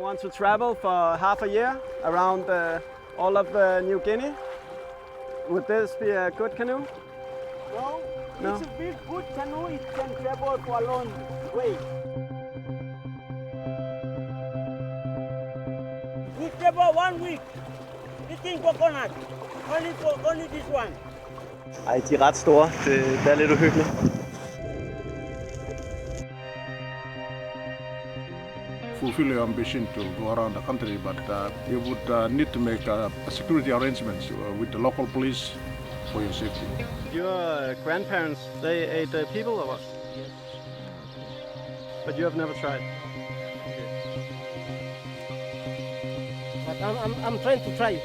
want to travel for half a year around all of New Guinea. Would this be a good canoe? No. It's a big good canoe. It can travel for a long way. We travel 1 week eating coconut. Only this one. Ej, de er ret store. Det er lidt uhyggeligt. Fulfill your ambition to go around the country, but you would need to make security arrangements with the local police for your safety. Your grandparents, they ate people or what? Yes. But you have never tried? But I'm trying to try it.